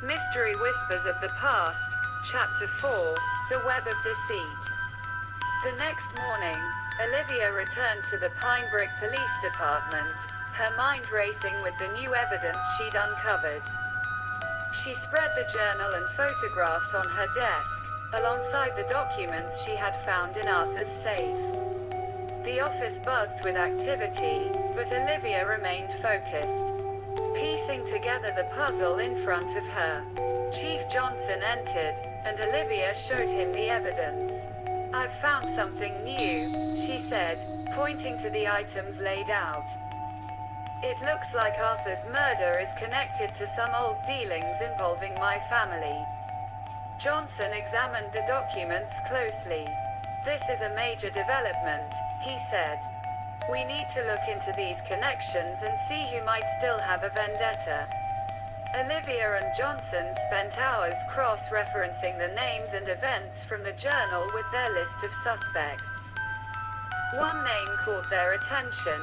Mystery Whispers of the Past, Chapter 4, The Web of Deceit. The next morning, Olivia returned to the Pine Brick Police Department, her mind racing with the new evidence she'd uncovered. She spread the journal and photographs on her desk, alongside the documents she had found in Arthur's safe. The office buzzed with activity, but Olivia remained focused. Piecing together the puzzle in front of her, Chief Johnson entered, and Olivia showed him the evidence. "I've found something new," she said, pointing to the items laid out. "It looks like Arthur's murder is connected to some old dealings involving my family." Johnson examined the documents closely. "This is a major development," he said. "We need to look into these connections and see who might still have a vendetta." Olivia and Johnson spent hours cross-referencing the names and events from the journal with their list of suspects. One name caught their attention: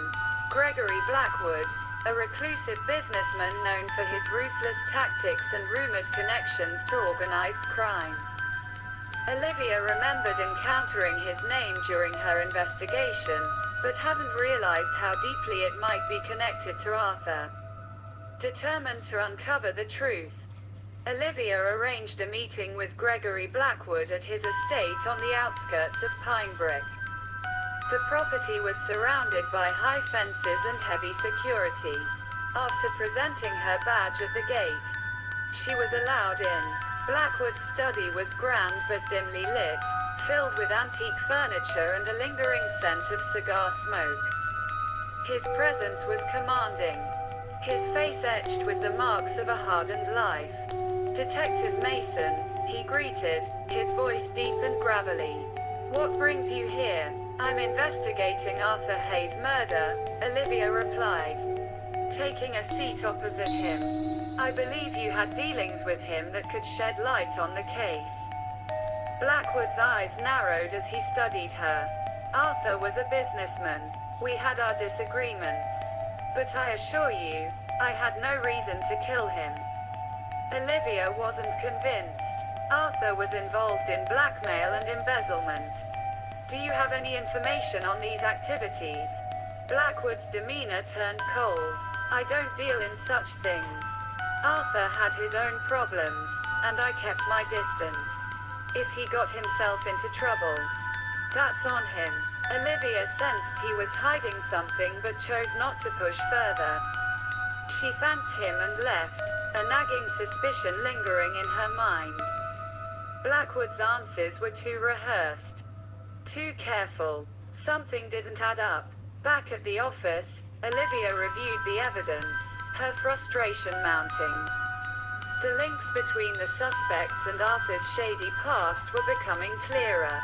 Gregory Blackwood, a reclusive businessman known for his ruthless tactics and rumored connections to organized crime. Olivia remembered encountering his name during her investigation, but hadn't realized how deeply it might be connected to Arthur. Determined to uncover the truth, Olivia arranged a meeting with Gregory Blackwood at his estate on the outskirts of Pine Brick. The property was surrounded by high fences and heavy security. After presenting her badge at the gate, she was allowed in. Blackwood's study was grand but dimly lit, filled with antique furniture and a lingering scent of cigar smoke. His presence was commanding, his face etched with the marks of a hardened life. "Detective Mason," he greeted, his voice deep and gravelly. "What brings you here?" "I'm investigating Arthur Hayes' murder," Olivia replied, taking a seat opposite him. "I believe you had dealings with him that could shed light on the case." Blackwood's eyes narrowed as he studied her. "Arthur was a businessman. We had our disagreements. But I assure you, I had no reason to kill him." Olivia wasn't convinced. Arthur was involved in blackmail and embezzlement. "Do you have any information on these activities?" Blackwood's demeanor turned cold. "I don't deal in such things. Arthur had his own problems, and I kept my distance. If he got himself into trouble, that's on him." Olivia sensed he was hiding something but chose not to push further. She thanked him and left, a nagging suspicion lingering in her mind. Blackwood's answers were too rehearsed, too careful. Something didn't add up. Back at the office, Olivia reviewed the evidence, her frustration mounting. The links between the suspects and Arthur's shady past were becoming clearer.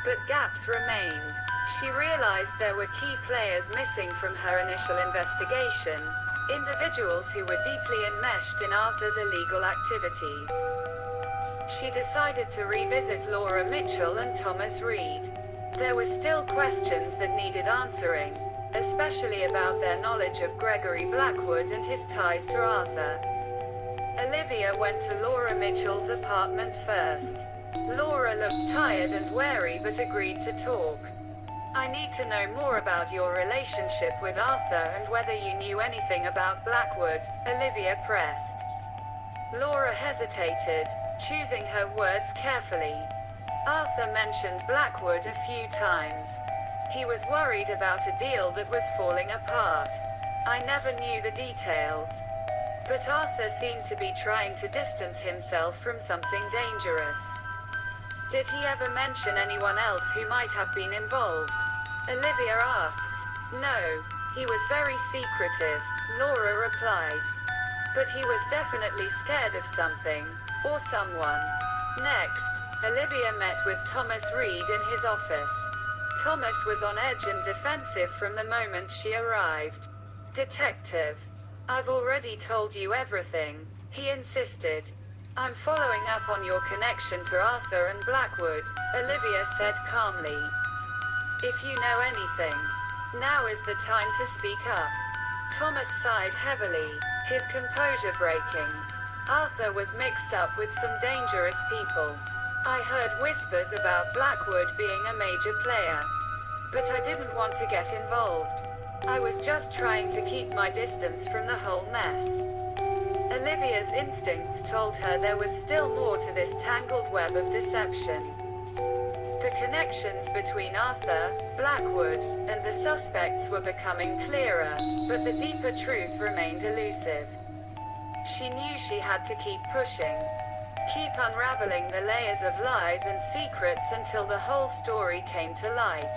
But gaps remained. She realized there were key players missing from her initial investigation, individuals who were deeply enmeshed in Arthur's illegal activities. She decided to revisit Laura Mitchell and Thomas Reed. There were still questions that needed answering, especially about their knowledge of Gregory Blackwood and his ties to Arthur. Olivia went to Laura Mitchell's apartment first. Laura looked tired and wary but agreed to talk. "I need to know more about your relationship with Arthur and whether you knew anything about Blackwood," Olivia pressed. Laura hesitated, choosing her words carefully. "Arthur mentioned Blackwood a few times. He was worried about a deal that was falling apart. I never knew the details. But Arthur seemed to be trying to distance himself from something dangerous." "Did he ever mention anyone else who might have been involved?" Olivia asked. "No, he was very secretive," Laura replied. "But he was definitely scared of something, or someone." Next, Olivia met with Thomas Reed in his office. Thomas was on edge and defensive from the moment she arrived. "Detective, I've already told you everything," he insisted. "I'm following up on your connection to Arthur and Blackwood," Olivia said calmly. "If you know anything, now is the time to speak up." Thomas sighed heavily, his composure breaking. Arthur was mixed up with some dangerous people. I heard whispers about Blackwood being a major player. But I didn't want to get involved. I was just trying to keep my distance from the whole mess. Olivia's instincts told her there was still more to this tangled web of deception. The connections between Arthur, Blackwood, and the suspects were becoming clearer, but the deeper truth remained elusive. She knew she had to keep pushing. Keep unraveling the layers of lies and secrets until the whole story came to light.